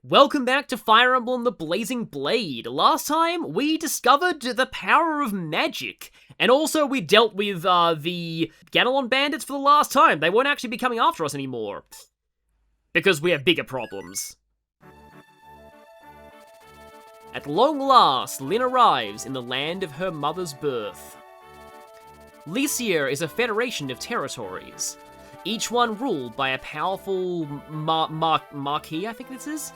Welcome back to Fire Emblem the Blazing Blade. Last time, we discovered the power of magic. And also, we dealt with, the Ganelon bandits for the last time. They won't actually be coming after us anymore. Because we have bigger problems. At long last, Lyn arrives in the land of her mother's birth. Lycia is a federation of territories, each one ruled by a powerful marquis, I think this is?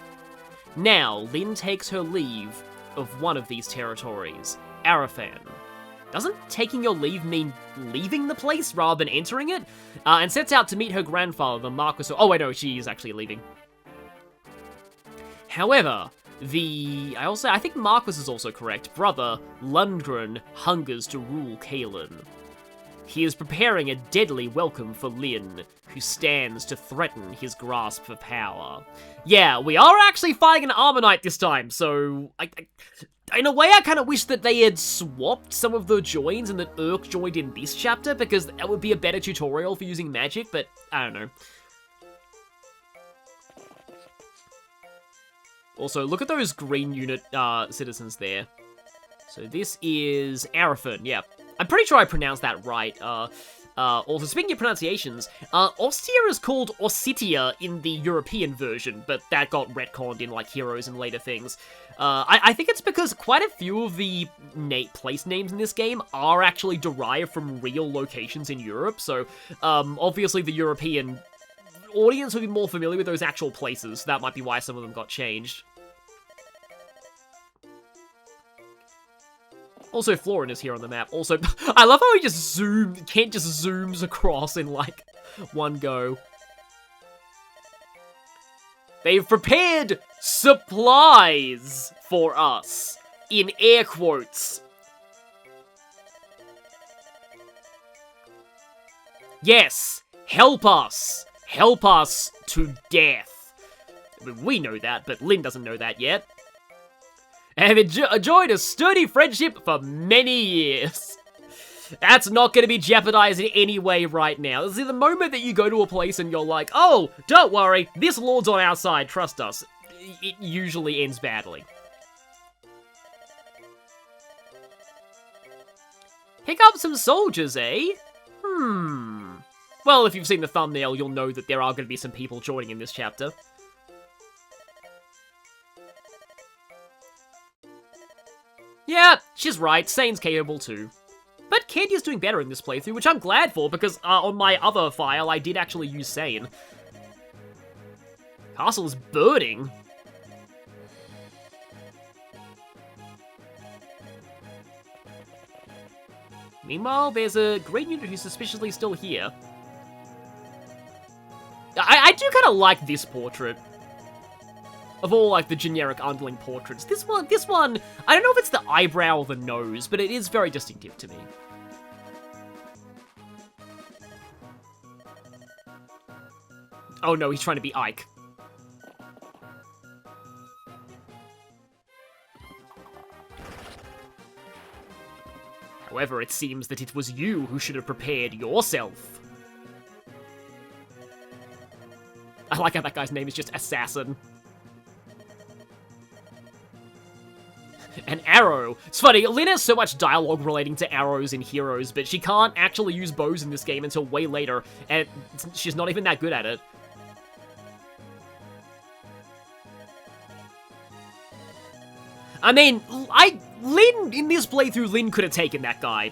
Now, Lyn takes her leave of one of these territories, Araphen. Doesn't taking your leave mean leaving the place rather than entering it? And sets out to meet her grandfather, the marquess of... Oh wait, no, she is actually leaving. However, I think Marquess is also correct, brother, Lundgren, hungers to rule Caelin. He is preparing a deadly welcome for Lyn, who stands to threaten his grasp of power. Yeah, we are actually fighting an Armor Knight this time, so... in a way, I kind of wish that they had swapped some of the joins and that Urk joined in this chapter, because that would be a better tutorial for using magic, but I don't know. Also, look at those green unit citizens there. So this is Araphen, yeah. I'm pretty sure I pronounced that right. Also, speaking of pronunciations, Ostia is called Ossitia in the European version, but that got retconned in, like, Heroes and later things. I think it's because quite a few of the place names in this game are actually derived from real locations in Europe, so, obviously the European audience would be more familiar with those actual places. That might be why some of them got changed. Also, Florin is here on the map. Also, I love how he just Kent just zooms across in, like, one go. They've prepared supplies for us, in air quotes. Yes, help us. Help us to death. I mean, we know that, but Lyn doesn't know that yet. And enjoyed a sturdy friendship for many years. That's not going to be jeopardized in any way right now. See, the moment that you go to a place and you're like, oh, don't worry, this lord's on our side, trust us, it usually ends badly. Pick up some soldiers, eh? Well, if you've seen the thumbnail, you'll know that there are going to be some people joining in this chapter. Yeah, she's right, Sane's capable too. But Candy is doing better in this playthrough, which I'm glad for, because on my other file, I did actually use Sane. Castle is burning. Meanwhile, there's a great unit who's suspiciously still here. I do kind of like this portrait. Of all, like, the generic underling portraits. This one, I don't know if it's the eyebrow or the nose, but it is very distinctive to me. Oh no, he's trying to be Ike. However, it seems that it was you who should have prepared yourself. I like how that guy's name is just Assassin. An arrow. It's funny, Lyn has so much dialogue relating to arrows in Heroes, but she can't actually use bows in this game until way later, and she's not even that good at it. I mean, Lyn, in this playthrough, Lyn could have taken that guy.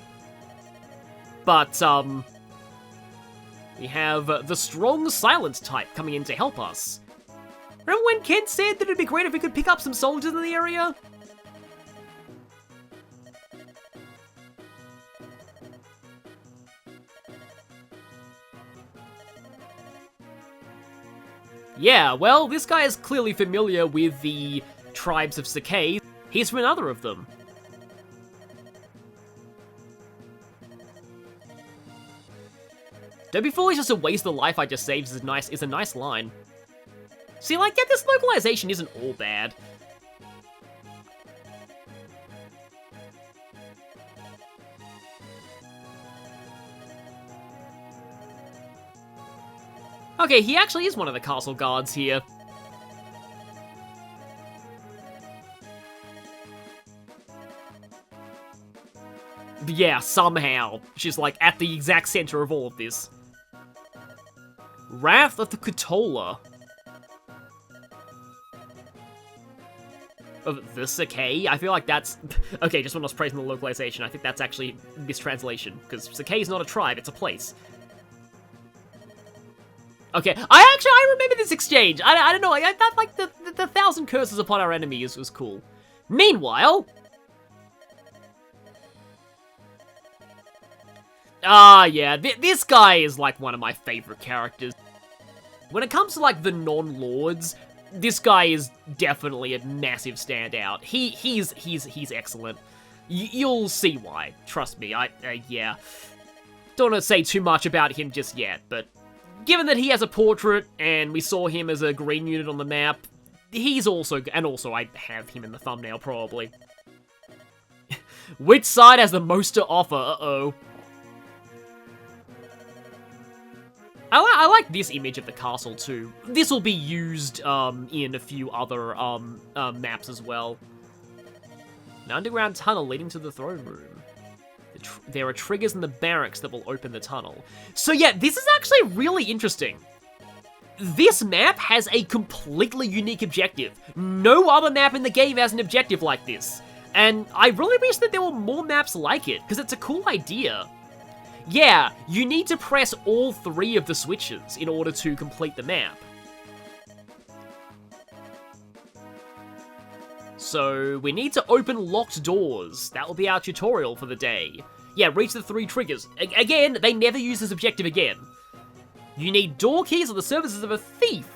But, we have the strong silence type coming in to help us. Remember when Kent said that it'd be great if we could pick up some soldiers in the area? Yeah, well, this guy is clearly familiar with the tribes of Sakai. He's from another of them. Don't be foolish, just to waste the life I just saved is a nice line. See, like, yeah, this localization isn't all bad. Okay, he actually is one of the castle guards here. Yeah, somehow. She's, like, at the exact center of all of this. Rath of the Kutola. Of the Sakai? I feel like that's... Okay, just when I was praising the localization, I think that's actually mistranslation, because Sakai is not a tribe, it's a place. Okay, I remember this exchange. I don't know, I thought, like, the 1,000 curses upon our enemies was cool. Meanwhile... yeah, this guy is, like, one of my favorite characters. When it comes to, like, the non-lords, this guy is definitely a massive standout. He's excellent. You'll see why. Trust me, yeah. Don't want to say too much about him just yet, but given that he has a portrait, and we saw him as a green unit on the map, he's also, and also I have him in the thumbnail, probably. Which side has the most to offer? Uh-oh. I like this image of the castle, too. This will be used, in a few other, maps as well. An underground tunnel leading to the throne room. There are triggers in the barracks that will open the tunnel. So yeah, this is actually really interesting. This map has a completely unique objective. No other map in the game has an objective like this. And I really wish that there were more maps like it, because it's a cool idea. Yeah, you need to press all 3 of the switches in order to complete the map. So, we need to open locked doors. That will be our tutorial for the day. Yeah, reach the 3 triggers. Again, they never use this objective again. You need door keys or the services of a thief.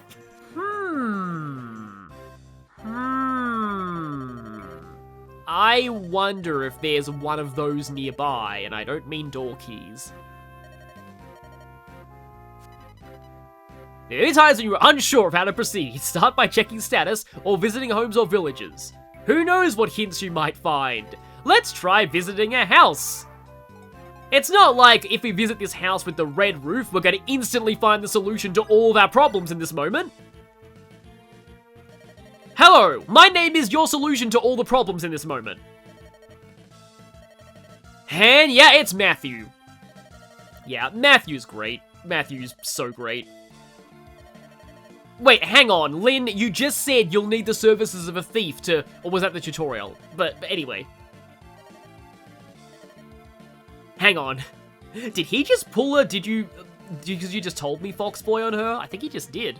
I wonder if there's one of those nearby, and I don't mean door keys. There are times when you are unsure of how to proceed. Start by checking status or visiting homes or villages. Who knows what hints you might find? Let's try visiting a house. It's not like if we visit this house with the red roof, we're going to instantly find the solution to all of our problems in this moment. Hello, my name is your solution to all the problems in this moment. And yeah, it's Matthew. Yeah, Matthew's great. Matthew's so great. Wait, hang on, Lynn, you just said you'll need the services of a thief to... Or was that the tutorial? But anyway. Hang on. Did he just pull her? Did you... Because you just told me Foxboy on her? I think he just did.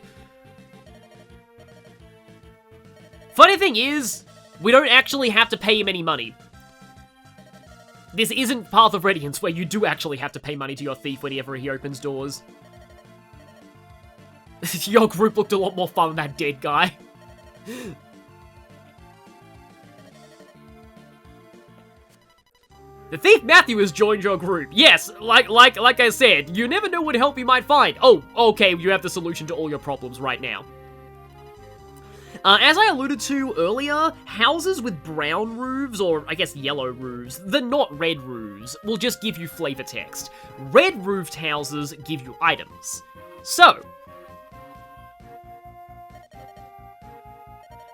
Funny thing is, we don't actually have to pay him any money. This isn't Path of Radiance, where you do actually have to pay money to your thief whenever he opens doors. Your group looked a lot more fun than that dead guy. The thief Matthew has joined your group. Yes, like I said, you never know what help you might find. Oh, okay, you have the solution to all your problems right now. As I alluded to earlier, houses with brown roofs, or I guess yellow roofs, the not red roofs, will just give you flavor text. Red roofed houses give you items. So,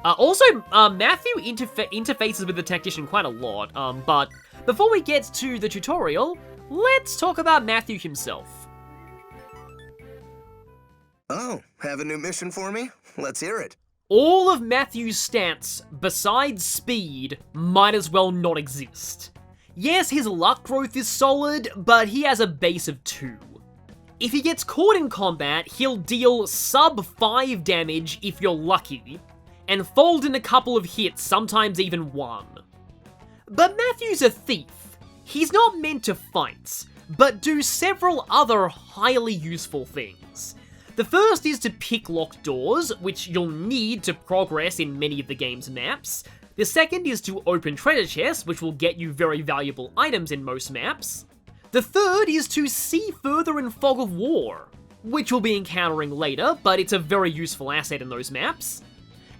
also, Matthew interfaces with the tactician quite a lot, but before we get to the tutorial, let's talk about Matthew himself. Oh, have a new mission for me? Let's hear it. All of Matthew's stats, besides speed, might as well not exist. Yes, his luck growth is solid, but he has a base of 2. If he gets caught in combat, he'll deal sub 5 damage if you're lucky, and fold in a couple of hits, sometimes even 1. But Matthew's a thief. He's not meant to fight, but do several other highly useful things. The first is to pick locked doors, which you'll need to progress in many of the game's maps. The second is to open treasure chests, which will get you very valuable items in most maps. The third is to see further in Fog of War, which we'll be encountering later, but it's a very useful asset in those maps.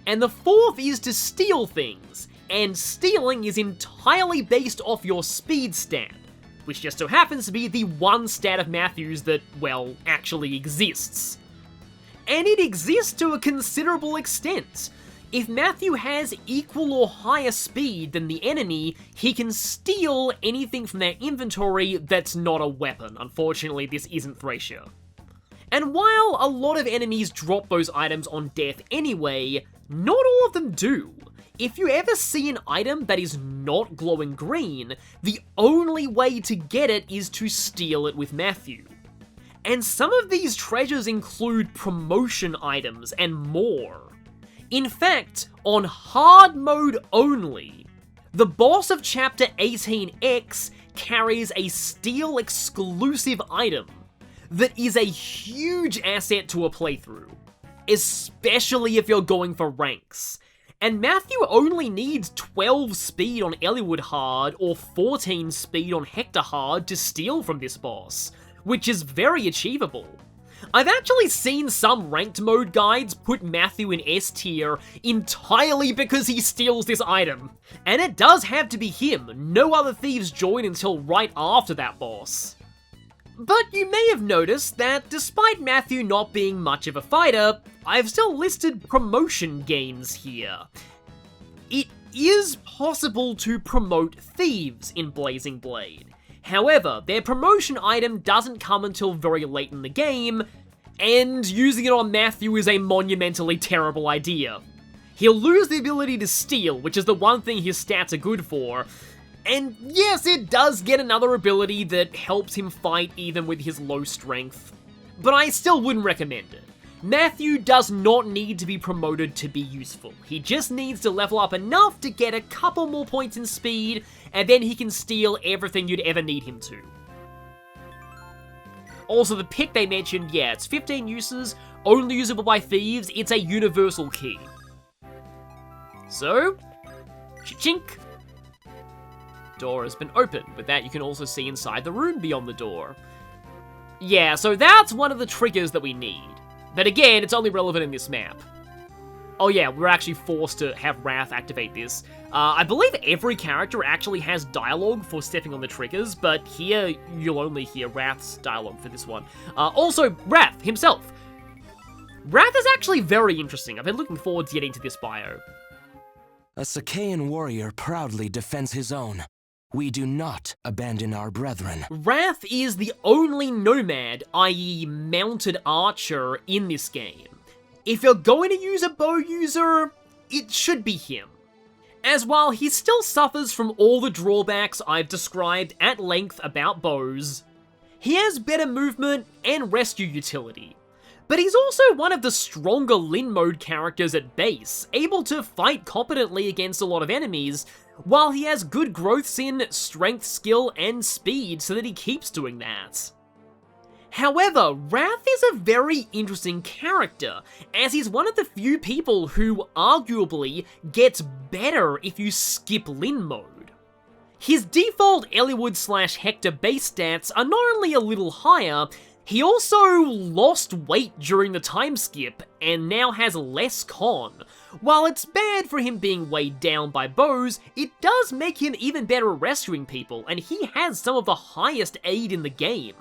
And the fourth is to steal things, and stealing is entirely based off your speed stat, which just so happens to be the one stat of Matthew's that, well, actually exists. And it exists to a considerable extent. If Matthew has equal or higher speed than the enemy, he can steal anything from their inventory that's not a weapon. Unfortunately, this isn't Thracia. And while a lot of enemies drop those items on death anyway, not all of them do. If you ever see an item that is not glowing green, the only way to get it is to steal it with Matthew. And some of these treasures include promotion items and more. In fact, on hard mode only, the boss of Chapter 18X carries a Steel exclusive item that is a huge asset to a playthrough, especially if you're going for ranks. And Matthew only needs 12 speed on Eliwood hard or 14 speed on Hector hard to steal from this boss, which is very achievable. I've actually seen some ranked mode guides put Matthew in S tier entirely because he steals this item. And it does have to be him, no other thieves join until right after that boss. But you may have noticed that despite Matthew not being much of a fighter, I've still listed promotion gains here. It is possible to promote thieves in Blazing Blade. However, their promotion item doesn't come until very late in the game, and using it on Matthew is a monumentally terrible idea. He'll lose the ability to steal, which is the one thing his stats are good for, and yes, it does get another ability that helps him fight even with his low strength, but I still wouldn't recommend it. Matthew does not need to be promoted to be useful. He just needs to level up enough to get a couple more points in speed, and then he can steal everything you'd ever need him to. Also, the pick they mentioned, yeah, it's 15 uses, only usable by thieves, it's a universal key. So, chink. Door has been opened. With that, you can also see inside the room beyond the door. Yeah, so that's one of the triggers that we need. But again, it's only relevant in this map. Oh yeah, we're actually forced to have Rath activate this. I believe every character actually has dialogue for stepping on the triggers, but here you'll only hear Rath's dialogue for this one. Also, Rath himself. Rath is actually very interesting. I've been looking forward to getting to this bio. A Sakaean warrior proudly defends his own. We do not abandon our brethren. Rath is the only nomad, i.e. mounted archer, in this game. If you're going to use a bow user, it should be him. As while he still suffers from all the drawbacks I've described at length about bows, he has better movement and rescue utility. But he's also one of the stronger Lin mode characters at base, able to fight competently against a lot of enemies, while he has good growths in strength, skill, and speed so that he keeps doing that. However, Rath is a very interesting character, as he's one of the few people who arguably gets better if you skip Lin mode. His default Eliwood/Hector base stats are not only a little higher, he also lost weight during the time skip and now has less con. While it's bad for him being weighed down by bows, it does make him even better at rescuing people, and he has some of the highest aid in the game.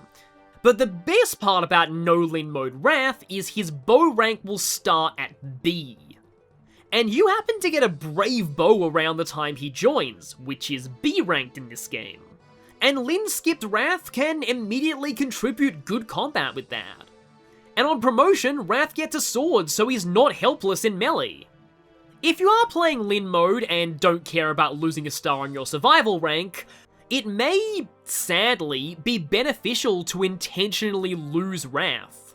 But the best part about no Lin mode Rath is his bow rank will start at B. And you happen to get a brave bow around the time he joins, which is B ranked in this game. And Lin skipped Rath can immediately contribute good combat with that. And on promotion, Rath gets a sword so he's not helpless in melee. If you are playing Lin mode and don't care about losing a star on your survival rank, it may, sadly, be beneficial to intentionally lose Rath.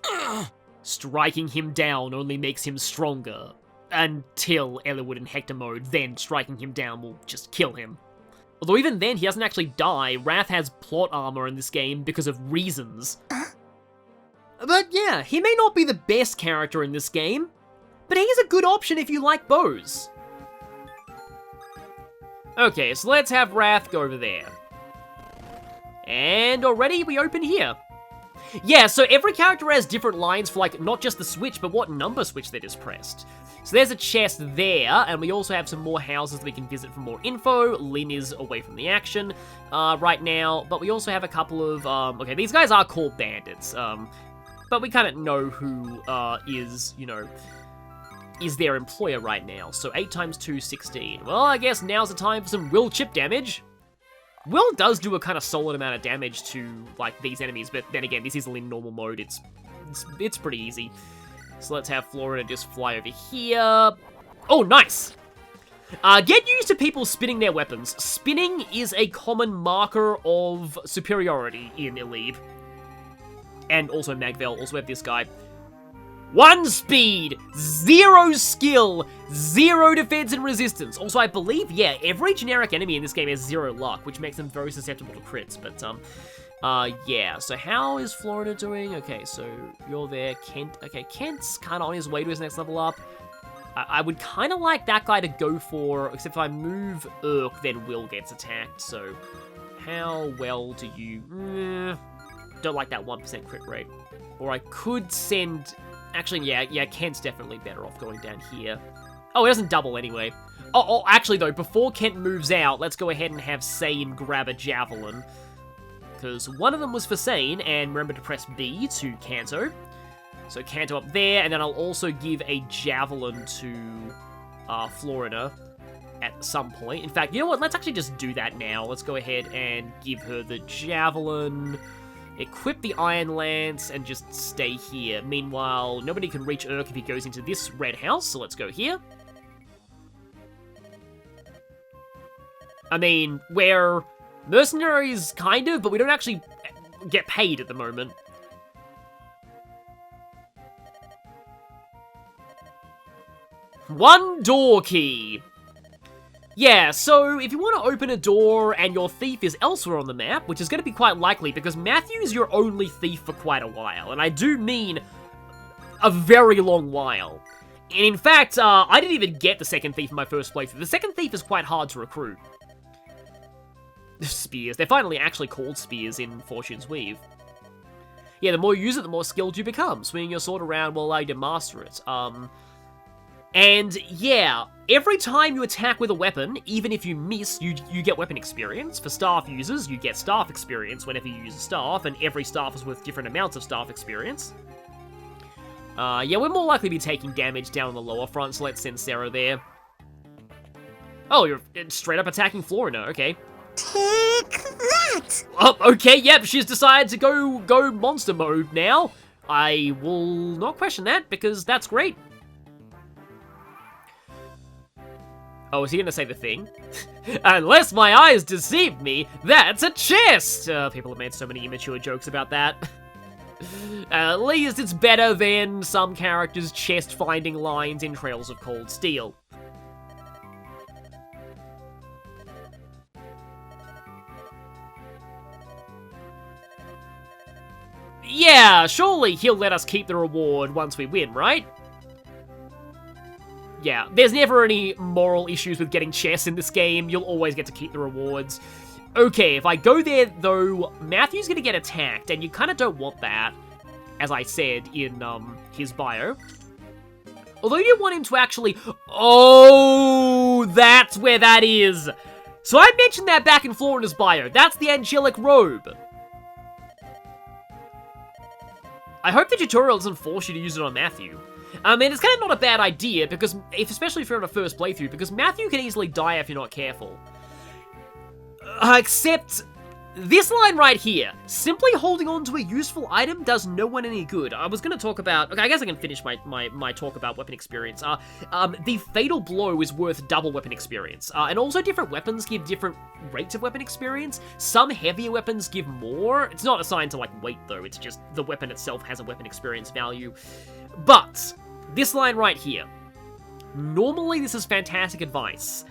Striking him down only makes him stronger. Until Eliwood and Hector mode, then striking him down will just kill him. Although even then, he doesn't actually die. Rath has plot armor in this game because of reasons. But yeah, he may not be the best character in this game, but he's a good option if you like bows. Okay, so let's have Rath go over there. And already we open here. Yeah, so every character has different lines for, like, not just the switch, but what number switch they just pressed. So there's a chest there, and we also have some more houses that we can visit for more info. Lin is away from the action right now, but we also have a couple of, okay, these guys are called bandits, but we kind of know who is, you know, is their employer right now. So 8 times 2, 16. Well, I guess now's the time for some Will chip damage. Will does do a kind of solid amount of damage to, like, these enemies, but then again, this is in normal mode. It's pretty easy. So let's have Florida just fly over here. Oh, nice! Get used to people spinning their weapons. Spinning is a common marker of superiority in Elebe. And also Magvel. Also have this guy. 1 speed, 0 skill, 0 defense and resistance. Also, I believe, yeah, every generic enemy in this game has 0 luck, which makes them very susceptible to crits. But, yeah. So how is Florida doing? Okay, so you're there. Kent. Okay, Kent's kind of on his way to his next level up. I would kind of like that guy to go for, except if I move Urk, then Will gets attacked. So how well do you... don't like that 1% crit rate. Or I could send... Actually, yeah, Kent's definitely better off going down here. Oh, it doesn't double anyway. Oh, actually, though, before Kent moves out, let's go ahead and have Sane grab a Javelin. Because one of them was for Sane, and remember to press B to Kanto. So Kanto up there, and then I'll also give a Javelin to Florida at some point. In fact, you know what? Let's actually just do that now. Let's go ahead and give her the Javelin... Equip the Iron Lance and just stay here. Meanwhile, nobody can reach Urk if he goes into this red house, so let's go here. I mean, we're mercenaries, kind of, but we don't actually get paid at the moment. One door key. Yeah, so if you want to open a door and your thief is elsewhere on the map, which is going to be quite likely because Matthew's your only thief for quite a while, and I do mean a very long while. And in fact, I didn't even get the second thief in my first playthrough. The second thief is quite hard to recruit. Spears. They're finally actually called spears in Fortune's Weave. Yeah, the more you use it, the more skilled you become. Swinging your sword around will allow you to master it. And yeah, every time you attack with a weapon, even if you miss, you get weapon experience. For staff users, you get staff experience whenever you use a staff, and every staff is worth different amounts of staff experience. Yeah, we're more likely to be taking damage down on the lower front, so let's send Sarah there. Oh, you're straight up attacking Florina, okay. Take that! Oh, okay, yep, she's decided to go monster mode now. I will not question that, because that's great. Oh, is he gonna say the thing? Unless my eyes deceive me, that's a chest! People have made so many immature jokes about that. At least it's better than some characters' chest-finding lines in Trails of Cold Steel. Yeah, surely he'll let us keep the reward once we win, right? Yeah, there's never any moral issues with getting chests in this game. You'll always get to keep the rewards. Okay, if I go there, though, Matthew's gonna get attacked, and you kind of don't want that, as I said in his bio. Although you want him to actually... Oh, that's where that is! So I mentioned that back in Florina's bio. That's the Angelic Robe. I hope the tutorial doesn't force you to use it on Matthew. I mean, it's kind of not a bad idea, because especially if you're on a first playthrough, because Matthew can easily die if you're not careful. Except, this line right here, simply holding on to a useful item does no one any good. I was going to talk about, okay, I guess I can finish my talk about weapon experience. The Fatal Blow is worth double weapon experience, and also different weapons give different rates of weapon experience. Some heavier weapons give more. It's not assigned to, like, weight, though. It's just the weapon itself has a weapon experience value. But, this line right here, normally this is fantastic advice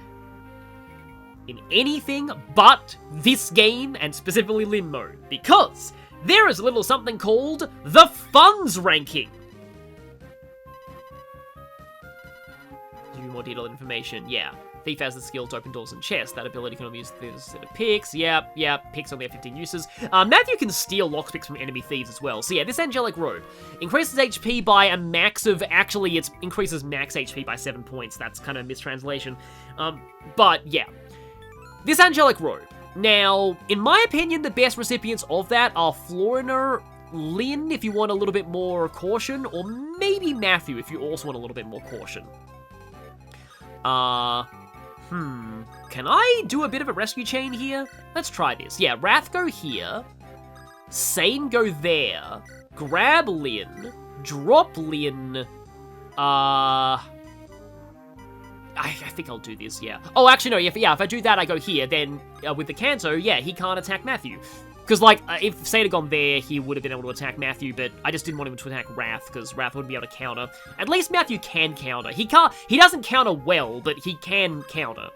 in anything but this game, and specifically Limb mode, because there is a little something called the Funds ranking. Give you more detailed information, yeah. Thief has the skill to open doors and chests. That ability can only use the set of picks. Yep, picks only have 15 uses. Matthew can steal lockpicks from enemy thieves as well. So yeah, this Angelic Robe increases HP by a max of... Actually, it increases max HP by 7 points. That's kind of a mistranslation. But yeah. This Angelic Robe. Now, in my opinion, the best recipients of that are Florina, Lynn, if you want a little bit more caution, or maybe Matthew, if you also want a little bit more caution. Can I do a bit of a rescue chain here? Let's try this. Yeah, Rath go here. Sane go there. Grab Lin. Drop Lin. I think I'll do this, yeah. Oh, actually, no, if I do that, I go here, then with the Kanto, yeah, he can't attack Matthew. Because, like, if Sane had gone there, he would have been able to attack Matthew, but I just didn't want him to attack Rath, because Rath wouldn't be able to counter. At least Matthew can counter. He doesn't counter well, but he can counter.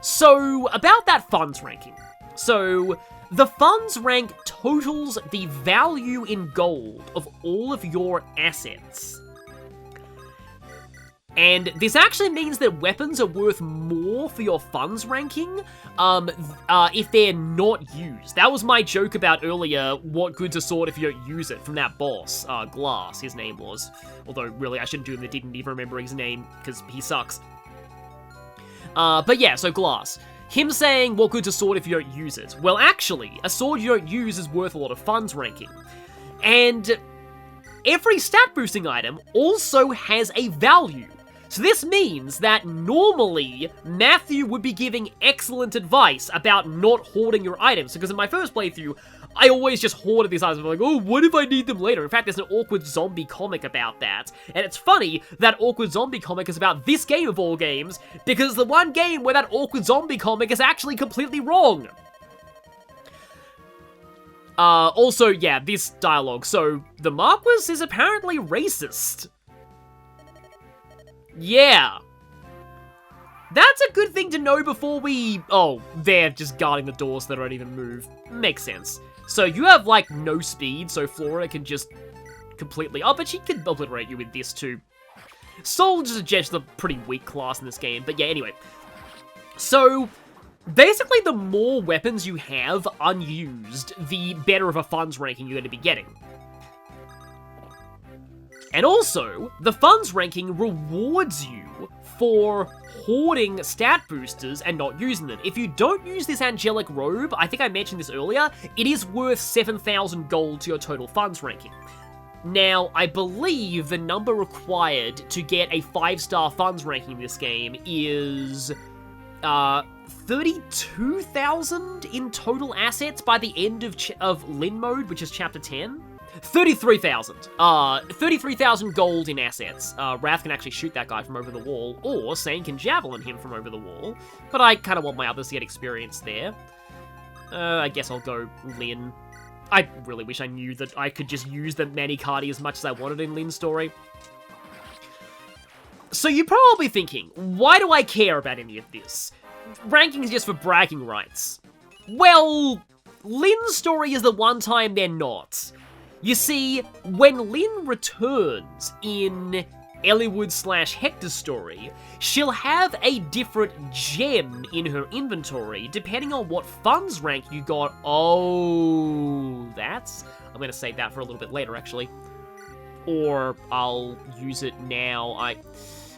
So, about that funds ranking. So, the funds rank totals the value in gold of all of your assets. And this actually means that weapons are worth more for your funds ranking if they're not used. That was my joke about earlier, what good's a sword if you don't use it, from that boss, Glass, his name was. Although, really, I shouldn't do him, I didn't even remember his name, because he sucks. But yeah, so Glass. Him saying, what good's a sword if you don't use it? Well, actually, a sword you don't use is worth a lot of funds ranking. And every stat boosting item also has a value. So this means that normally, Matthew would be giving excellent advice about not hoarding your items, because in my first playthrough, I always just hoarded these items. I'm like, oh, what if I need them later? In fact, there's an awkward zombie comic about that. And it's funny that awkward zombie comic is about this game of all games, because the one game where that awkward zombie comic is actually completely wrong. Also, yeah, this dialogue. So, the marquess is apparently racist. Yeah. That's a good thing to know before we... Oh, they're just guarding the doors that don't even move. Makes sense. So you have, like, no speed, so Flora can just completely... Oh, but she could obliterate you with this, too. Soldier's just a pretty weak class in this game, but yeah, anyway. So, basically, the more weapons you have unused, the better of a funds ranking you're going to be getting. And also, the funds ranking rewards you for hoarding stat boosters and not using them. If you don't use this angelic robe, I think I mentioned this earlier, it is worth 7,000 gold to your total funds ranking. Now, I believe the number required to get a 5-star funds ranking in this game is 32,000 in total assets by the end of Lin mode, which is chapter 10. 33,000. 33,000 gold in assets. Rath can actually shoot that guy from over the wall, or Sane can javelin him from over the wall. But I kind of want my others to get experience there. I guess I'll go Lin. I really wish I knew that I could just use the Manicati as much as I wanted in Lin's story. So you're probably thinking, why do I care about any of this? Ranking is just for bragging rights. Well, Lin's story is the one time they're not. You see, when Lin returns in Eliwood/Hector's story, she'll have a different gem in her inventory, depending on what funds rank you got. Oh, that's... I'm going to save that for a little bit later, actually. Or I'll use it now. I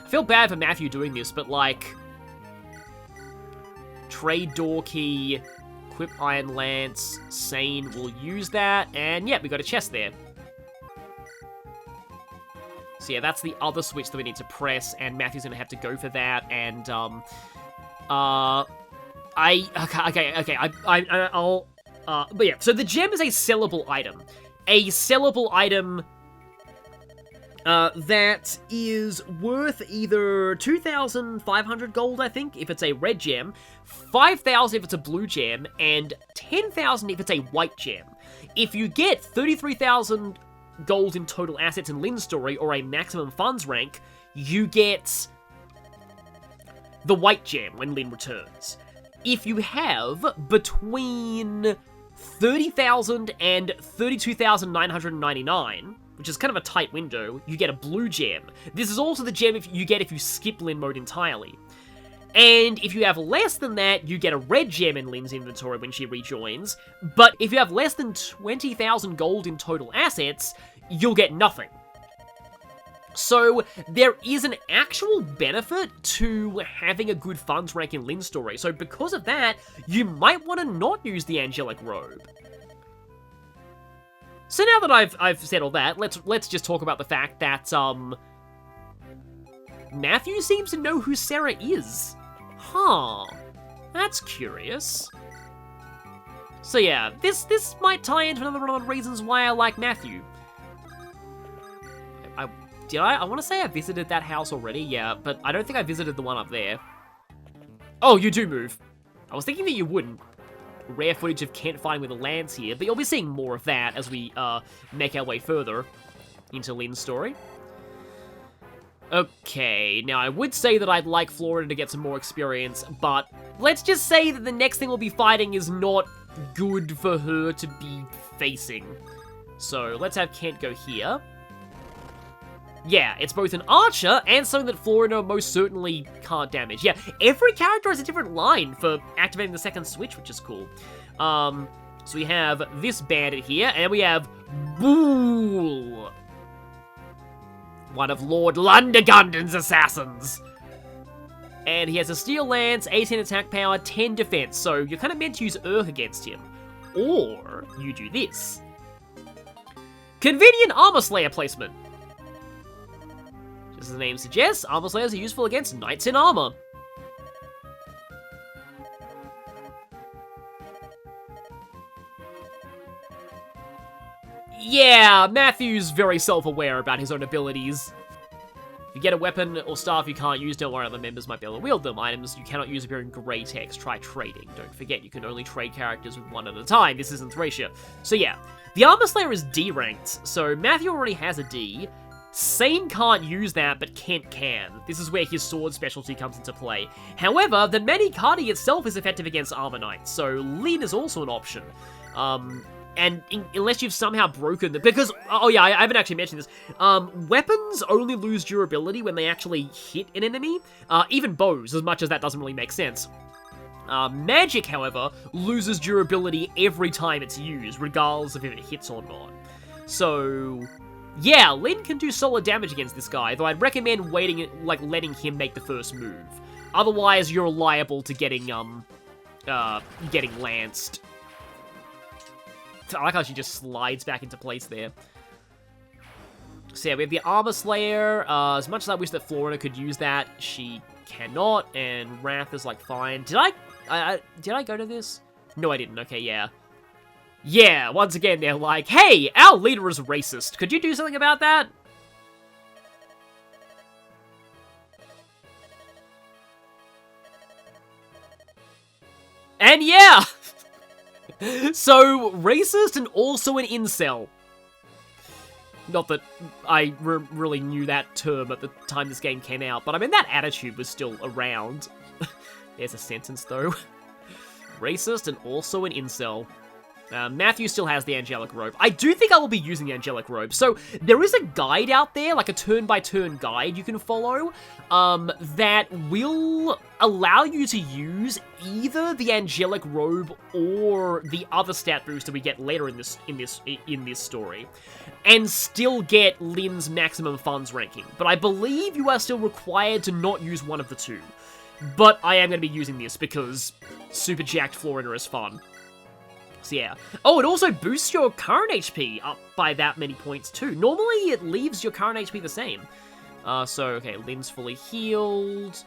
feel bad for Matthew doing this, but, like... Trade door key... Equip Iron Lance, Sane will use that, and yeah, we got a chest there. So yeah, that's the other switch that we need to press, and Matthew's gonna have to go for that, and, but yeah, so the gem is a sellable item. A sellable item that is worth either 2,500 gold, I think, if it's a red gem, 5,000 if it's a blue gem, and 10,000 if it's a white gem. If you get 33,000 gold in total assets in Lin's story, or a maximum funds rank, you get the white gem when Lin returns. If you have between 30,000 and 32,999, which is kind of a tight window, you get a blue gem. This is also the gem you get if you skip Lin mode entirely. And if you have less than that, you get a red gem in Lin's inventory when she rejoins. But if you have less than 20,000 gold in total assets, you'll get nothing. So there is an actual benefit to having a good funds rank in Lin's story. So because of that, you might want to not use the angelic robe. So now that I've said all that, let's just talk about the fact that Matthew seems to know who Sarah is. Huh. That's curious. So yeah, this might tie into another one of the reasons why I like Matthew. I want to say I visited that house already, yeah, but I don't think I visited the one up there. Oh, you do move. I was thinking that you wouldn't. Rare footage of Kent fighting with a lance here, but you'll be seeing more of that as we make our way further into Lynn's story. Okay, now I would say that I'd like Florida to get some more experience, but let's just say that the next thing we'll be fighting is not good for her to be facing. So let's have Kent go here. Yeah, it's both an archer and something that Florida most certainly can't damage. Yeah, every character has a different line for activating the second switch, which is cool. So we have this bandit here, and we have Bool, one of Lord Lundergunden's assassins. And he has a steel lance, 18 attack power, 10 defense, so you're kind of meant to use Urk against him. Or you do this. Convenient Armor Slayer placement. As the name suggests, Armor Slayers are useful against Knights in Armor. Yeah, Matthew's very self-aware about his own abilities. If you get a weapon or staff you can't use, don't worry, other members might be able to wield them. Items you cannot use appear in grey text. Try trading. Don't forget, you can only trade characters with one at a time. This isn't Thracia. So yeah, the Armor Slayer is D-ranked, so Matthew already has a D. Sane can't use that, but Kent can. This is where his sword specialty comes into play. However, the Manikadi itself is effective against Armor Knights, so Lyn is also an option. Unless you've somehow broken the... Because, oh yeah, I haven't actually mentioned this. Weapons only lose durability when they actually hit an enemy. Even bows, as much as that doesn't really make sense. Magic, however, loses durability every time it's used, regardless of if it hits or not. So... yeah, Lyn can do solid damage against this guy, though I'd recommend waiting, like, letting him make the first move. Otherwise, you're liable to getting lanced. I like how she just slides back into place there. So yeah, we have the Armor Slayer. As much as I wish that Florida could use that, she cannot, and Rath is, like, fine. Did I go to this? No, I didn't. Okay, yeah. Yeah, once again, they're like, hey, our leader is racist. Could you do something about that? And yeah! So, racist and also an incel. Not that I really knew that term at the time this game came out, but I mean, that attitude was still around. There's a sentence, though. Racist and also an incel. Matthew still has the Angelic Robe. I do think I will be using the Angelic Robe. So, there is a guide out there, like a turn-by-turn guide you can follow, that will allow you to use either the Angelic Robe or the other stat boost that we get later in this story, and still get Lyn's maximum funds ranking. But I believe you are still required to not use one of the two. But I am going to be using this because Super Jacked Florida is fun. So yeah. Oh, it also boosts your current HP up by that many points too. Normally, it leaves your current HP the same. So, okay, Lyn's fully healed.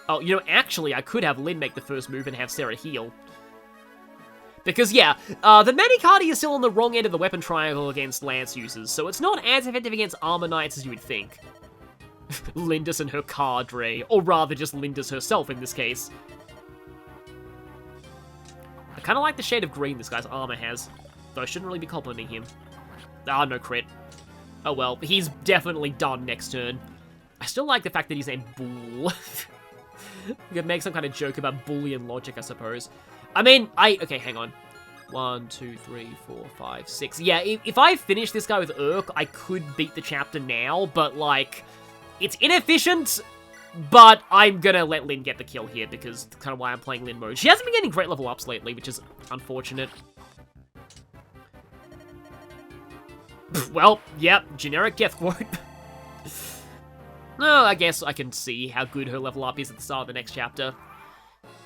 Oh, you know, actually, I could have Lyn make the first move and have Sarah heal. Because, yeah, the Manikadi is still on the wrong end of the weapon triangle against lance users, so it's not as effective against armor knights as you would think. Lindis and her cadre, or rather just Lindis herself in this case. I kind of like the shade of green this guy's armor has, though I shouldn't really be complimenting him. Ah, no crit. Oh well, he's definitely done next turn. I still like the fact that he's named Bool. We could make some kind of joke about Boolean logic, I suppose. I mean, okay, hang on. 1, 2, 3, 4, 5, 6. Yeah, if I finish this guy with Urk, I could beat the chapter now, but, like, it's inefficient, but I'm gonna let Lyn get the kill here, because that's kind of why I'm playing Lyn mode. She hasn't been getting great level ups lately, which is unfortunate. Well, yep, generic death quote. No, I guess I can see how good her level up is at the start of the next chapter.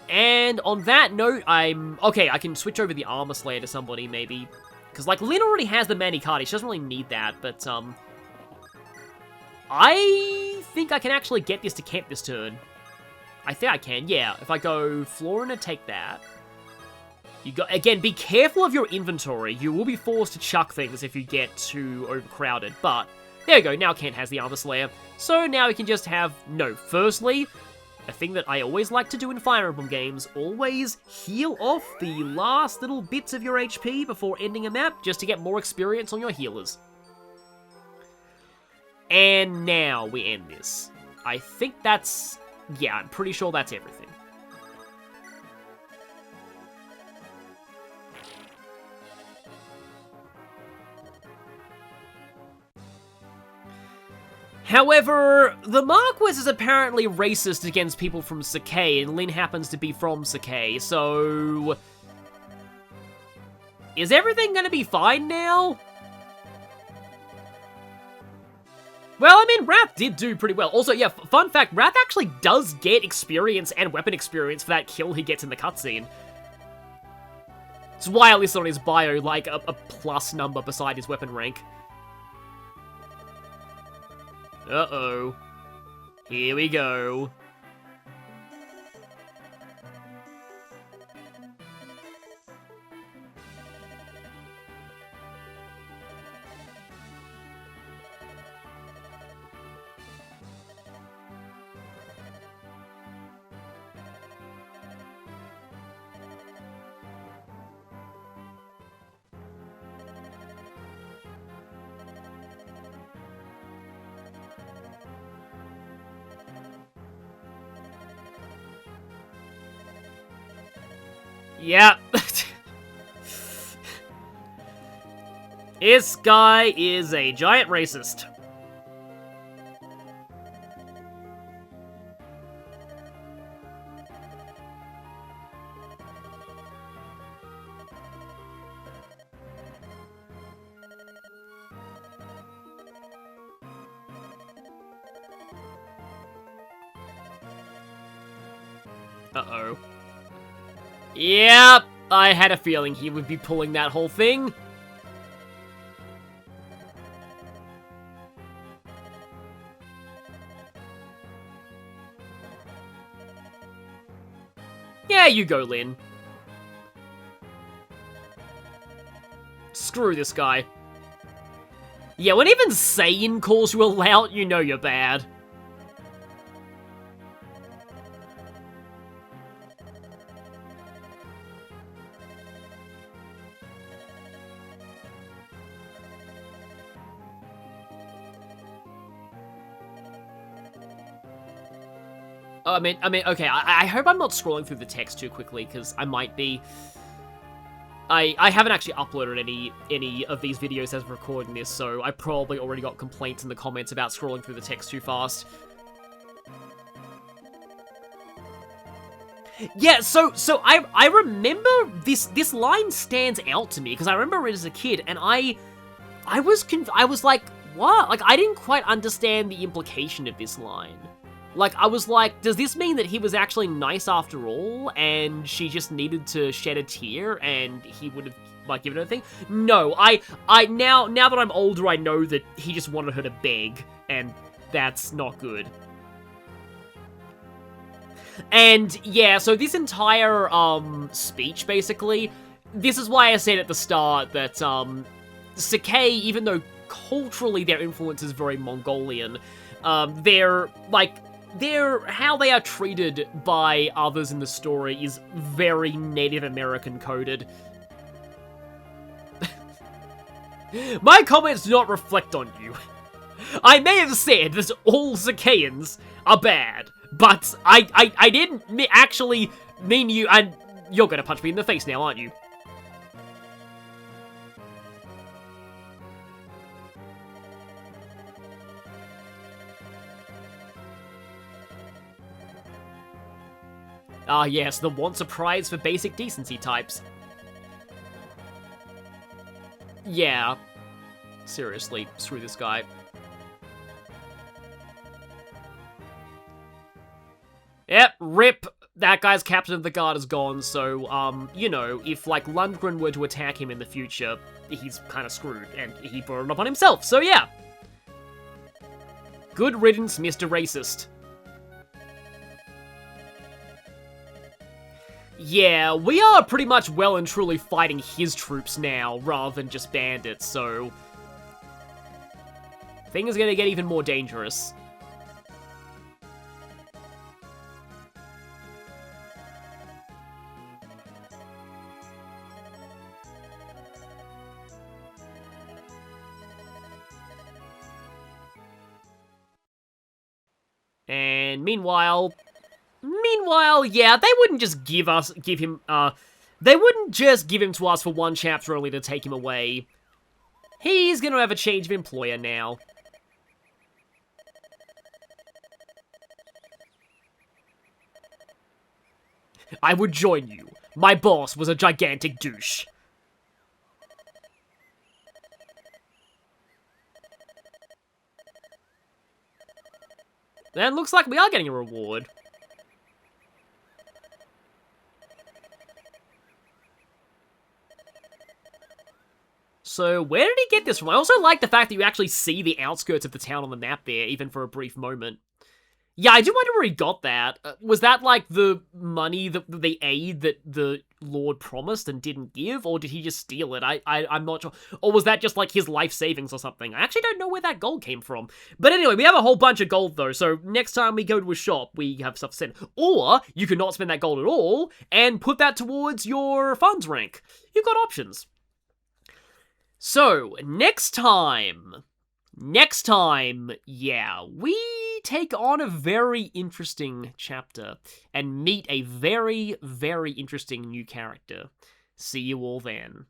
And on that note, okay, I can switch over the Armor Slayer to somebody, maybe. Because, like, Lyn already has the Manikadi. She doesn't really need that, but, I think I can actually get this to camp this turn. I think I can, yeah. If I go Florina, take that. You got, again, be careful of your inventory. You will be forced to chuck things if you get too overcrowded, but there you go. Now Kent has the Armor Slayer. So now we can just have, no, firstly, a thing that I always like to do in Fire Emblem games, always heal off the last little bits of your HP before ending a map, just to get more experience on your healers. And now we end this. I think that's, yeah, I'm pretty sure that's everything. However, the marquess is apparently racist against people from Sakai, and Lyn happens to be from Sakai, so... Is everything gonna be fine now? Well, I mean, Rath did do pretty well. Also, yeah, fun fact, Rath actually does get experience and weapon experience for that kill he gets in the cutscene. It's why I listed on his bio, like, a plus number beside his weapon rank. Uh-oh. Here we go. Yep. This guy is a giant racist. Uh-oh. Yep, I had a feeling he would be pulling that whole thing. Yeah, you go, Lyn. Screw this guy. Yeah, when even Saiyan calls you a lout, you know you're bad. I mean, okay, I hope I'm not scrolling through the text too quickly, because I might be. I haven't actually uploaded any of these videos as I'm recording this, so I probably already got complaints in the comments about scrolling through the text too fast. Yeah, so I remember this line stands out to me, because I remember it as a kid, and I was like, what? Like, I didn't quite understand the implication of this line. Like, I was like, does this mean that he was actually nice after all, and she just needed to shed a tear, and he would have, like, given her a thing? No, now that I'm older, I know that he just wanted her to beg, and that's not good. And, yeah, so this entire, speech, basically, this is why I said at the start that, Sakai, even though culturally their influence is very Mongolian, they're, like, how they are treated by others in the story is very Native American coded. My comments do not reflect on you. I may have said that all Sakaians are bad, but I didn't actually mean you, and you're gonna punch me in the face now, aren't you? Ah yes, the want surprise for basic decency types. Yeah. Seriously, screw this guy. Yep, rip. That guy's captain of the guard is gone, so, you know, if, like, Lundgren were to attack him in the future, he's kind of screwed, and he brought it upon himself, so yeah. Good riddance, Mr. Racist. Yeah, we are pretty much well and truly fighting his troops now, rather than just bandits, so... things are gonna get even more dangerous. And meanwhile, yeah, they wouldn't just give him to us for one chapter only to take him away. He's gonna have a change of employer now. I would join you. My boss was a gigantic douche. And looks like we are getting a reward. So, where did he get this from? I also like the fact that you actually see the outskirts of the town on the map there, even for a brief moment. Yeah, I do wonder where he got that. Was that, like, the money, the aid that the Lord promised and didn't give? Or did he just steal it? I'm not sure. Or was that just, like, his life savings or something? I actually don't know where that gold came from. But anyway, we have a whole bunch of gold, though. So next time we go to a shop, we have stuff to send. Or you could not spend that gold at all and put that towards your funds rank. You've got options. So, next time, yeah, we take on a very interesting chapter and meet a very, very interesting new character. See you all then.